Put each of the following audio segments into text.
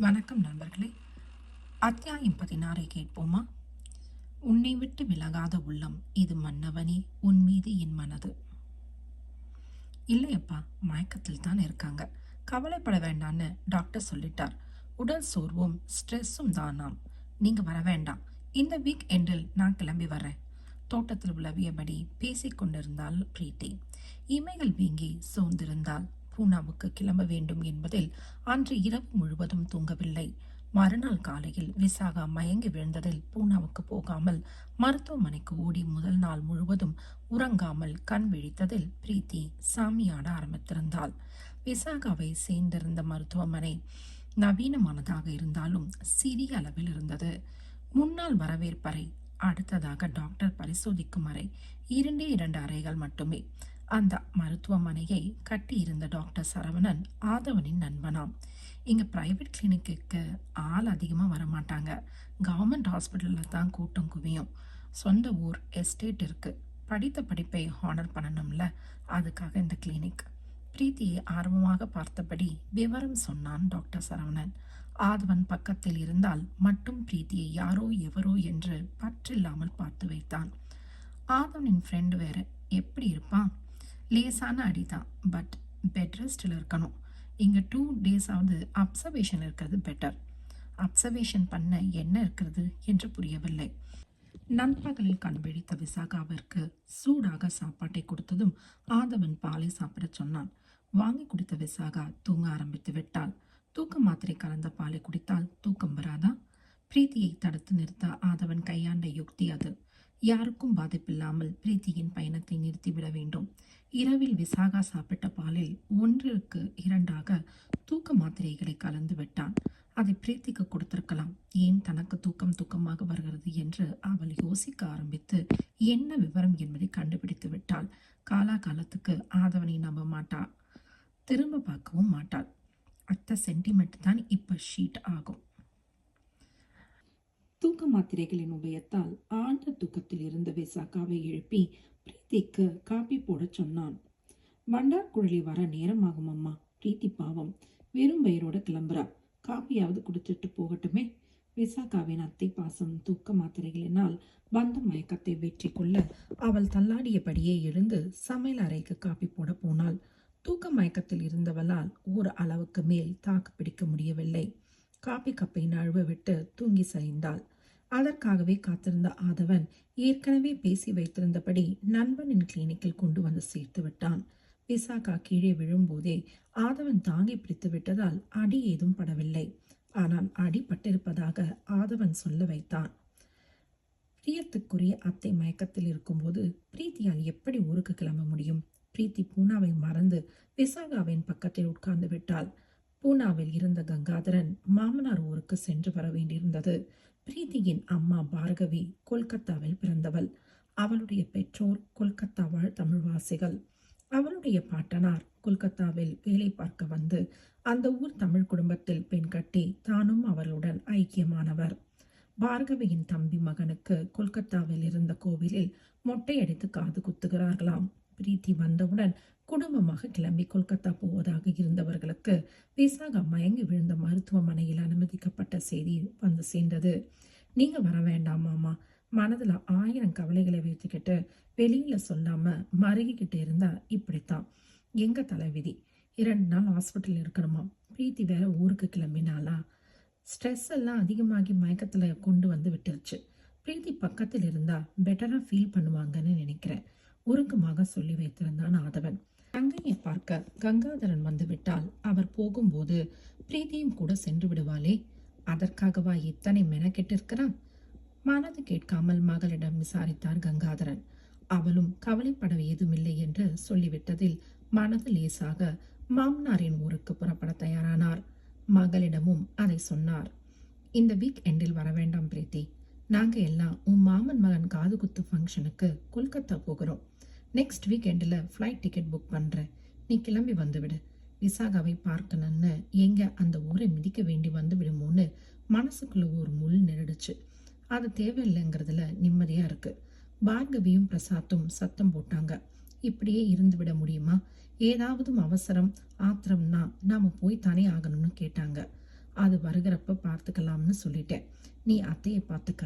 வணக்கம் நண்பர்களே. அத்தியாயம் 16 கேட்போமா? உன்னை விட்டு விலகாத உள்ளம் இது மன்னவனே, உன் மீது என் மனது. இல்லையப்பா, மயக்கத்தில் தான் இருக்காங்க. கவலைப்பட வேண்டான்னு டாக்டர் சொல்லிட்டார். உடல் சோர்வும் ஸ்ட்ரெஸ்ஸும் தானாம். நீங்க வர வேண்டாம். இந்த வீக் எண்டில் நான் கிளம்பி வரேன். தோட்டத்தில் உலவியபடி பேசிக் கொண்டிருந்தாள் பிரீத்தி. இமைகள் வீங்கி சோர்ந்திருந்தாள். பூனாவுக்கு கிளம்ப வேண்டும் என்பதில் அன்று இரவு முழுவதும் தூங்கவில்லை. மறுநாள் காலையில் விசாகா மயங்கி விழுந்ததில் பூனாவுக்கு போகாமல் மருத்துவமனைக்கு ஓடி முதல் நாள் முழுவதும் உறங்காமல் கண் விழித்ததில் பிரீத்தி சாமியாட ஆரம்பித்திருந்தாள். விசாகாவை சேர்ந்திருந்த மருத்துவமனை நவீனமானதாக இருந்தாலும் சிறிய அளவில் இருந்தது. முன்னாள் வரவேற்பறை, அடுத்ததாக டாக்டர் பரிசோதிக்கும் அறை, இரண்டு அறைகள் மட்டுமே. அந்த மருத்துவமனையை கட்டியிருந்த டாக்டர் சரவணன் ஆதவனின் நண்பனாம். இங்க பிரைவேட் கிளினிக்கு ஆள் அதிகமாக வரமாட்டாங்க. கவர்மெண்ட் ஹாஸ்பிட்டலில் தான் கூட்டம் குவியும். சொந்த ஊர் எஸ்டேட் இருக்கு. படித்த படிப்பை ஹானர் பண்ணணும்ல, அதுக்காக இந்த கிளினிக். பிரீத்தியை ஆர்வமாக பார்த்தபடி விவரம் சொன்னான் டாக்டர் சரவணன். ஆதவன் பக்கத்தில் இருந்தால் மட்டும் பிரீத்தியை யாரோ எவரோ என்று பற்றில்லாமல் பார்த்து வைத்தான். ஆதவனின் ஃப்ரெண்டு வேற, எப்படி இருப்பான்? லேசான அடிதான், பட் பெட் ரெஸ்டில் இருக்கணும். இங்கே 2 டேஸாவது அப்சர்வேஷன் இருக்கிறது பெட்டர். அப்சர்வேஷன் பண்ண என்ன இருக்கிறது என்று புரியவில்லை. நண்பகலில் கண்பிடித்த விசாகாவிற்கு சூடாக சாப்பாட்டை கொடுத்ததும் ஆதவன் பாலை சாப்பிடச் சொன்னான். வாங்கி குடித்த விசாகா தூங்க ஆரம்பித்து விட்டாள். தூக்க மாத்திரை கலந்த பாலை குடித்தால் தூக்கம் வராதா? பிரீத்தியை தடுத்து நிறுத்த ஆதவன் கையாண்ட யுக்தி அது. யாருக்கும் பாதிப்பில்லாமல் பிரீத்தியின் பயணத்தை நிறுத்திவிட வேண்டும். இரவில் விசாகா சாப்பிட்ட பாலில் 1க்கு 2ஆக தூக்க மாத்திரைகளை கலந்து விட்டான். அதை பிரீத்திக்கு கொடுத்திருக்கலாம். ஏன் தனக்கு தூக்கமாக வருகிறது என்று அவள் யோசிக்க ஆரம்பித்து என்ன விவரம் என்பதை கண்டுபிடித்து விட்டாள். காலத்துக்கு ஆதவனை நம்ப மாட்டாள், திரும்ப பார்க்கவும் மாட்டாள். அத்த சென்டிமெண்ட் தான் இப்ப ஷீட் ஆகும். தூக்க மாத்திரைகளின் உபயத்தால் ஆழ்ந்த தூக்கத்தில் இருந்த விசாகாவை எழுப்பி பிரீத்திக்கு காப்பி போட சொன்னான். வண்டார் குழலி வர நேரமாகும் அம்மா. பிரீத்தி பாவம் வெறும் வயிறோட கிளம்புறா. காப்பியாவது குடிச்சிட்டு போகட்டுமே. விசாகாவின் அத்தை பாசம் தூக்க மாத்திரைகளினால் வந்த மயக்கத்தை வெற்றி கொள்ள அவள் தள்ளாடியபடியே எழுந்து சமையல் அறைக்கு காப்பி போட போனாள். தூக்க மயக்கத்தில் இருந்தவளால் ஒரு அளவுக்கு மேல் தாக்கு பிடிக்க முடியவில்லை. காப்பி கப்பை நழுவ விட்டு தூங்கி சரிந்தாள். அதற்காகவே காத்திருந்த ஆதவன் ஏற்கனவே பேசி வைத்திருந்தபடி நண்பனின் கிளினிக்கில் கொண்டு வந்து சேர்த்து விட்டான். விசாகா கீழே விழும்போதே ஆதவன் தாங்கி பிடித்து விட்டதால் அடி ஏதும் படவில்லை. ஆனால் அடி பட்டிருப்பதாக ஆதவன் சொல்ல வைத்தான். பிரியத்துக்குரிய அத்தை மயக்கத்தில் இருக்கும்போது பிரீத்தியால் எப்படி ஊருக்கு கிளம்ப முடியும்? பிரீத்தி பூனாவை மறந்து விசாகாவின் பக்கத்தில் உட்கார்ந்து விட்டாள். பூனாவில் இருந்த கங்காதரன் மாமனார் ஊருக்கு சென்று வர வேண்டியிருந்தது. பிரீத்தியின் அம்மா பார்கவி கொல்கத்தாவில் பிறந்தவள். அவளுடைய பெற்றோர் கொல்கத்தா வாழ் தமிழ்வாசிகள். அவளுடைய பாட்டனார் கொல்கத்தாவில் வேலை பார்க்க வந்து அந்த ஊர் தமிழ் குடும்பத்தில் பெண் கட்டி தானும் அவளுடன் ஐக்கியமானவர். பார்கவியின் தம்பி மகனுக்கு கொல்கத்தாவில் இருந்த கோவிலில் மொட்டையடித்து காது குத்துகிறார்களாம். பிரீத்தி வந்தவுடன் குடும்பமாக கிளம்பி கொல்கத்தா போவதாக இருந்தவர்களுக்கு விசாகா மயங்கி விழுந்த மருத்துவமனையில் அனுமதிக்கப்பட்ட செய்தி வந்து சேர்ந்தது. நீங்க வர வேண்டாம் மாமா. மனதுல 1000 கவலைகளை வைத்துக்கிட்டு வெளியில சொல்லாம மருகிக்கிட்டு இருந்தா இப்படித்தான். எங்க தலைவிதி. 2 நாள் ஹாஸ்பிட்டல் இருக்கணுமா. பிரீத்தி வேற ஊருக்கு கிளம்பினாளா? ஸ்ட்ரெஸ் எல்லாம் அதிகமாகி மயக்கத்துல கொண்டு வந்து விட்டுருச்சு. பிரீத்தி பக்கத்தில் இருந்தா பெட்டரா ஃபீல் பண்ணுவாங்கன்னு நினைக்கிறேன். உருக்கமாக சொல்லி வைத்திருந்தான் ஆதவன். தங்கையை பார்க்க கங்காதரன் வந்து விட்டால் அவர் போகும்போது பிரீத்தியும் கூட சென்று விடுவாளே. அதற்காகவா இத்தனை மெனக்கெட்டு இருக்கிறான்? மனது கேட்காமல் மகளிடம் விசாரித்தார் கங்காதரன். அவளும் கவலைப்பட ஏதுமில்லை என்று சொல்லிவிட்டதில் மனது லேசாக மாமனாரின் ஊருக்கு புறப்பட தயாரானார். மகளிடமும் அதை சொன்னார். இந்த வீக் எண்டில் வர வேண்டாம் பிரீத்தி. நாங்க எல்லாம் உன் மாமன் மகன் காது குத்து ஃபங்க்ஷனுக்கு கொல்கத்தா போகிறோம். நெக்ஸ்ட் வீக் எண்டில் ஃப்ளைட் டிக்கெட் புக் பண்ணுறேன். நீ கிளம்பி வந்துவிடு. விசாகாவை பார்க்கணும்னு எங்க அந்த ஊரை மிதிக்க வேண்டி வந்து விடுமோன்னு மனசுக்குள்ள ஒரு முள் நெருடுச்சு. அது தேவையில்லைங்கிறதுல நிம்மதியா இருக்கு. பார்கவியும் பிரசாத்தும் சத்தம் போட்டாங்க. இப்படியே இருந்து விட முடியுமா? ஏதாவது அவசரம் ஆத்திரம்னா நாம போய் தானே ஆகணும்னு கேட்டாங்க. அது வருகிறப்ப பார்த்துக்கலாம்னு சொல்லிட்டேன். நீ அத்தையை பார்த்துக்க.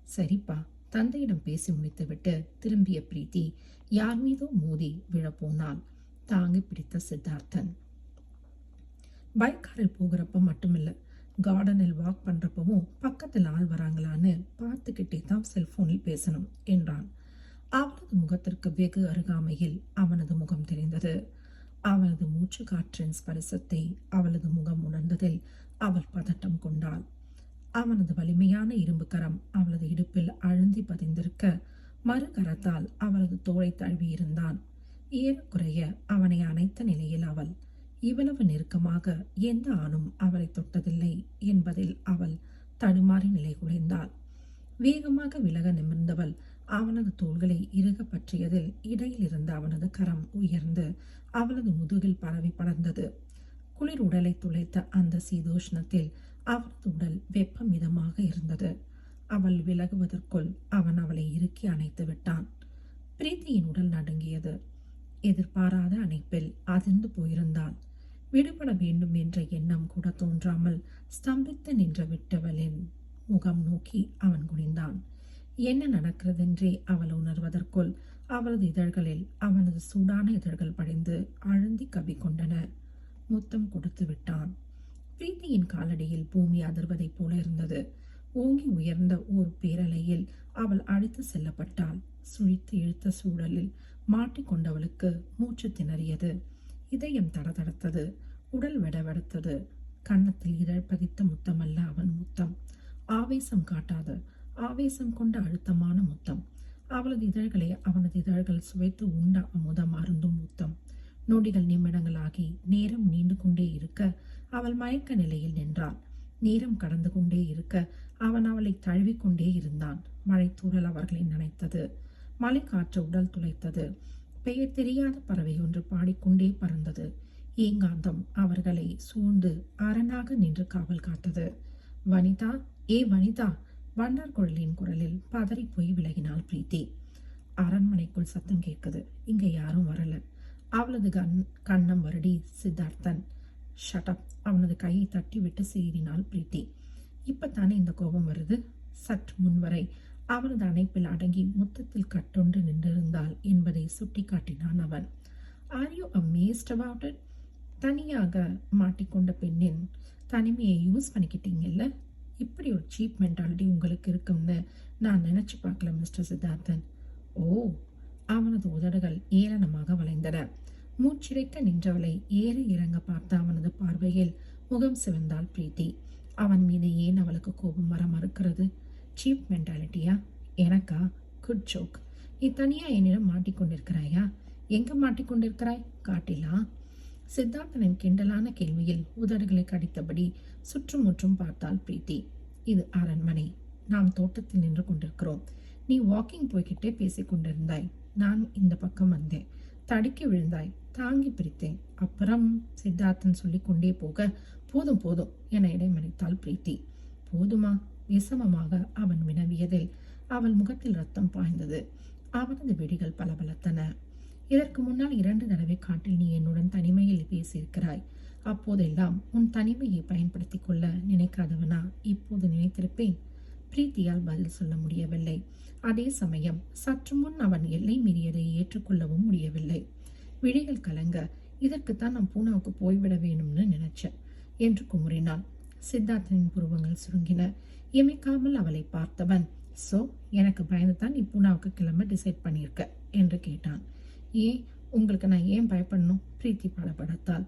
சரிப்பா. தந்தையிடம் பேசி முடித்துவிட்டு திரும்பிய பிரீத்தி யார் மீதோ மோதி விழப்போனாள். தாங்கி பிடித்த சித்தார்த்தன். பைக் காரில் போகிறப்ப மட்டுமில்ல, கார்டனில் வாக் பண்றப்பவும் பக்கத்தில் ஆள் வராங்களான்னு பார்த்துக்கிட்டே தான் செல்போனில் பேசணும் என்றான். அவனது முகத்திற்கு வெகு அருகாமையில் அவனது முகம் தெரிந்தது. அவனது மூச்சு காற்றின் ஸ்பரிசத்தை அவளது முகம் உணர்ந்ததில் அவள் பதட்டம் கொண்டாள். அவனது வலிமையான இரும்பு கரம் அவளது இடுப்பில் அழுந்தி பதிந்திருக்க, மறு கரத்தால் அவளது தோளை தழுவியிருந்தான். ஏறக்குறைய அவனை அணைத்த நிலையில் அவள். இவ்வளவு நெருக்கமாக எந்த ஆணும் அவளை தொட்டதில்லை என்பதில் அவள் தடுமாறி நிலை குலைந்தாள். வேகமாக விலக நிமிர்ந்தவள் அவனது தோள்களை இறுக பற்றியதில் இடையில் இருந்த அவனது கரம் உயர்ந்து அவளது முதுகில் பரவி படர்ந்தது. குளிர் உடலை துளைத்த அந்த சீதோஷ்ணத்தில் அவனது உடல் வெப்பமிதமாக இருந்தது. அவள் விலகுவதற்குள் அவன் அவளை இறுக்கி அணைத்து விட்டான். பிரீத்தியின் உடல் நடுங்கியது. எதிர்பாராத அணைப்பில் அதிர்ந்து போயிருந்தாள். விடுபட வேண்டும் என்ற எண்ணம் கூட தோன்றாமல் ஸ்தம்பித்து நின்ற விட்டவளின் முகம் நோக்கி அவன் குனிந்தான். என்ன நடக்கிறதென்றே அவள் உணர்வதற்குள் அவளது இதழ்களில் அவனது சூடான இதழ்கள் படிந்து அழுந்தி கவி கொண்டன. முத்தம் கொடுத்து விட்டான். பிரீத்தியின் காலடியில் பூமி அதிர்வதைப் போல இருந்தது. ஓங்கி உயர்ந்த ஓர் பேரலையில் அவள் அடித்து செல்லப்பட்டாள். சுழித்து இழுத்த சூழலில் மாட்டிக்கொண்டவளுக்கு மூச்சு திணறியது. இதயம் தடதடத்தது. உடல் வெடவெடுத்தது. கன்னத்தில் இதழ் பதித்த முத்தமல்ல அவன் முத்தம். ஆவேசம் காட்டாத, ஆவேசம் கொண்ட அழுத்தமான முத்தம். அவளது இதழ்களை அவனது இதழ்கள் சுவைத்து உண்ட அமுதம் அருந்தும் முத்தம். நொடிகள் நிமிடங்களாகி நேரம் நீண்டு கொண்டே இருக்க அவள் மயக்க நிலையில் நின்றாள். நேரம் கடந்து கொண்டே இருக்க அவன் அவளை தழுவிக்கொண்டே இருந்தான். மழை தூறல் அவர்களை நனைத்தது. மலை காற்று உடல் துளைத்தது. பெயர் தெரியாத பறவை ஒன்று பாடிக்கொண்டே பறந்தது. ஏங்காந்தம் அவர்களை சூழ்ந்து அரணாக நின்று காவல் காத்தது. வனிதா, ஏ வனிதா! வண்டார் குழலின் குரலில் பதறி போய் விலகினாள் பிரீத்தி. அரண்மனைக்குள் சத்தம் கேட்குது. இங்க யாரும் வரல. அவளது கண்ணம் வருடி சித்தார்த்தன். ஷட்டப்! அவனது கையை தட்டி விட்டு சீறினாள் பிரீத்தி. இப்பத்தானே இந்த கோபம் வருது? சற்று முன்வரை அவனது அணைப்பில் அடங்கி முத்தத்தில் கட்டொன்று நின்றிருந்தாள் என்பதை சுட்டி காட்டினான் அவன். Are you amazed about it? தனியாக மாட்டிக்கொண்ட பெண்ணின் தனிமையை யூஸ் பண்ணிக்கிட்டீங்கல்ல. இப்படி ஒரு சீப் மென்டாலிட்டி உங்களுக்கு இருக்கும்னு நான் நினைச்சு பார்க்கல மிஸ்டர் சித்தார்த்தன். ஓ! அவனது உதடுகள் ஏளனமாக வளைந்தன. மூச்சிறைக்க நின்றவளை ஏறி இறங்க பார்த்த அவனது பார்வையில் முகம் சிவந்தாள் பிரீத்தி. அவன் மீது ஏன் அவளுக்கு கோபம் வர மறுக்கிறது? சீப் மென்டாலிட்டியா? எனக்கா? Good joke. நீ தனியா என்னிடம் மாட்டிக்கொண்டிருக்கிறாயா? எங்க மாட்டிக்கொண்டிருக்கிறாய்? காட்டிலா? சித்தார்த்தனின் கிண்டலான கேள்வியில் உதடுகளை கடித்தபடி சுற்றுமுற்றும் பார்த்தாள் பிரீத்தி. இது அரண்மனை. நாம் தோட்டத்தில் நின்று கொண்டிருக்கிறோம். நீ வாக்கிங் போய்கிட்டே பேசிக் கொண்டிருந்தாய். நான் இந்த பக்கம் வந்தேன். தடுக்கி விழுந்தாய். தாங்கி பிரித்தேன். அப்புறம் சித்தார்த்தன் சொல்லிக் கொண்டே போக, போதும் போதும் என இடைமறித்தாள் பிரீத்தி. போதுமா? விஷமமாக அவன் வினவியதில் அவள் முகத்தில் ரத்தம் பாய்ந்தது. அவனது வெடிகள் பலபலத்தன. இதற்கு முன்னால் 2 தடவை காட்டில் நீ என்னுடன் தனிமையில் பேசியிருக்கிறாய். அப்போதெல்லாம் உன் தனிமையை பயன்படுத்திக் கொள்ள நினைக்காதவனா இப்போது நினைத்திருப்பேன்? பிரீத்தியால் பதில் சொல்ல முடியவில்லை. அதே சமயம் சற்று முன் அவன் எல்லை மீறியதை ஏற்றுக்கொள்ளவும் முடியவில்லை. விழிகள் கலங்க, இதற்குத்தான் நான் பூனாவுக்கு போய்விட வேணும்னு நினைச்சேன் என்று குமுறினான். சித்தார்த்தனின் புருவங்கள் சுருங்கின. இமைக்காமல் அவளை பார்த்தவன், சோ எனக்கு பயந்துதான் நீ பூனாவுக்கு கிளம்ப டிசைட் பண்ணியிருக்க என்று கேட்டான். ஏன்? உங்களுக்கு நான் ஏன் பயப்படணும்? பிரீத்தி படபடத்தாள்.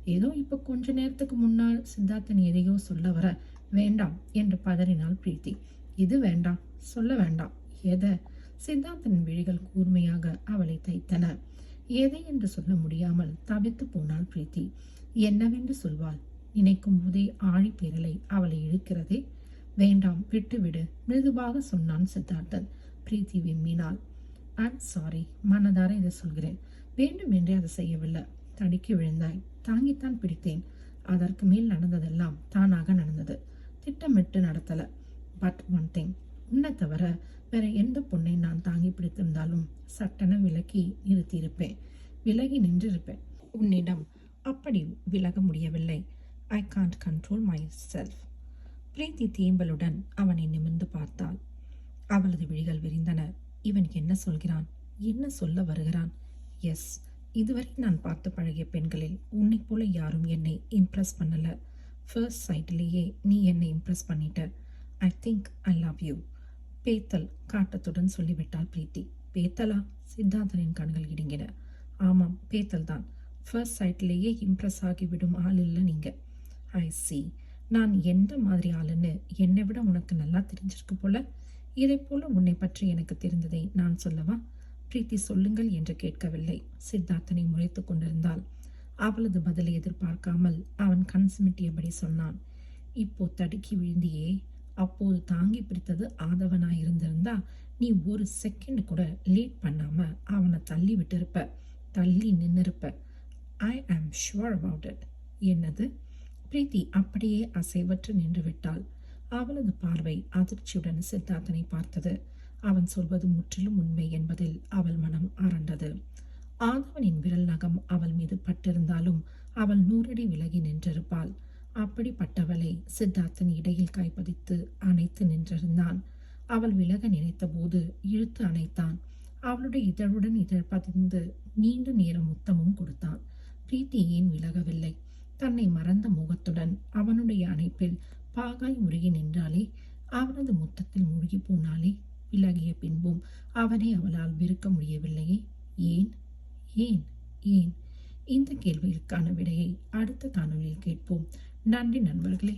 ஏதோ இப்ப கொஞ்ச நேரத்துக்கு முன்னால் சித்தார்த்தன் எதையோ சொல்ல வர வேண்டாம் என்று பதறினாள் பிரீத்தி. இது வேண்டாம், சொல்ல வேண்டாம். எதை? சித்தார்த்தனின் விழிகள் கூர்மையாக அவளை தைத்தன. எதை என்று சொல்ல முடியாமல் தவித்து போனாள் பிரீத்தி. என்னவென்று சொல்வாள்? நினைக்கும் போதே ஆழி பேரலை அவளை இழுக்கிறதே. வேண்டாம், விட்டுவிடு, மிருதுவாக சொன்னான் சித்தார்த்தன். பிரீத்தி விம்மினாள். ஐம் சாரி, மனதார இதை சொல்கிறேன். வேண்டுமென்றே அதை செய்யவில்லை. தடுக்கி விழுந்தாய். தாங்கித்தான் பிடித்தேன். அதற்கு மேல் நடந்ததெல்லாம் தானாக நடந்தது. திட்டமிட்டு நடத்தல. பட் ஒன் திங், உன்னை தவிர வேற எந்த பொண்ணை நான் தாங்கி பிடித்திருந்தாலும் சட்டென விலக்கி நிறுத்தியிருப்பேன். விலகி நின்றிருப்பேன். உன்னிடம் அப்படி விலக முடியவில்லை. I can't control myself. Preethi தேம்பலுடன் அவனை நிமிர்ந்து பார்த்தாள். அவளது விழிகள் விரிந்தன. இவன் என்ன சொல்கிறான்? என்ன சொல்ல வருகிறான்? எஸ், இதுவரை நான் பார்த்து பழகிய பெண்களில் உன்னை போல யாரும் என்னை இம்ப்ரெஸ் பண்ணல. ஃபர்ஸ்ட் சைட்லேயே நீ என்னை இம்ப்ரெஸ் பண்ணிட்ட. I think I love you. பேத்தல் காட்டத்துடன் சொல்லிவிட்டாள் பிரீத்தி. பேத்தலா? சித்தார்த்தனின் கண்கள் இடுங்கின. ஆமாம், பேத்தல் தான். ஃபர்ஸ்ட் சைட்லேயே இம்ப்ரெஸ் ஆகிவிடும் ஆள் இல்லை நீங்க. ஐ சி. நான் எந்த மாதிரி ஆளுன்னு என்னை விட உனக்கு நல்லா தெரிஞ்சிருக்கு போல. இதை போல உன்னை பற்றி எனக்கு தெரிந்ததை நான் சொல்லவா? பிரீத்தி சொல்லுங்கள் என்று கேட்கவில்லை. சித்தார்த்தனை முறைத்து கொண்டிருந்தாள். அவளது பதிலை எதிர்பார்க்காமல் அவன் கண் சிமிட்டியபடி சொன்னான். இப்போ தடுக்கி விழுந்தியே, அப்போது தாங்கி பிடித்தது ஆதவனாயிருந்திருந்தா நீ ஒரு செகண்ட் கூட லேட் பண்ணாம அவனை தள்ளி விட்டிருப்ப, தள்ளி நின்னிருப்ப. ஐ ஆம் ஷுவர் அபவுட் இட். என்னது? பிரீத்தி அப்படியே அசைவற்று நின்று விட்டாள். அவளது பார்வை அதிர்ச்சியுடன் சித்தார்த்தனை பார்த்தது. அவன் சொல்வது முற்றிலும் உண்மை என்பதில் அவள் மனம் அரண்டது. ஆதவனின் விரல் நகம் அவள் மீது பட்டிருந்தாலும் அவள் 100 அடி விலகி நின்றிருப்பாள். அப்படிப்பட்டவளை சித்தார்த்தன் இடையில் கைப்பதித்து அணைத்து நின்றிருந்தான். அவள் விலக நினைத்த போது இழுத்து அணைத்தான். அவளுடைய இதழுடன் இதழ் பதிந்து நீண்ட நேரம் முத்தமும் கொடுத்தான். பிரீத்தி ஏன் விலகவில்லை? தன்னை மறந்த முகத்துடன் அவனுடைய அணைப்பில் பாகாய் முருகி நின்றாலே, அவனது முத்தத்தில் மூழ்கி போனாலே. விலகிய பின்பும் அவனை அவளால் வெறுக்க முடியவில்லையே. ஏன் ஏன் ஏன்? இந்த கேள்விகளுக்கான விடையை அடுத்த காணொலியில் கேட்போம். நன்றி நண்பர்களே.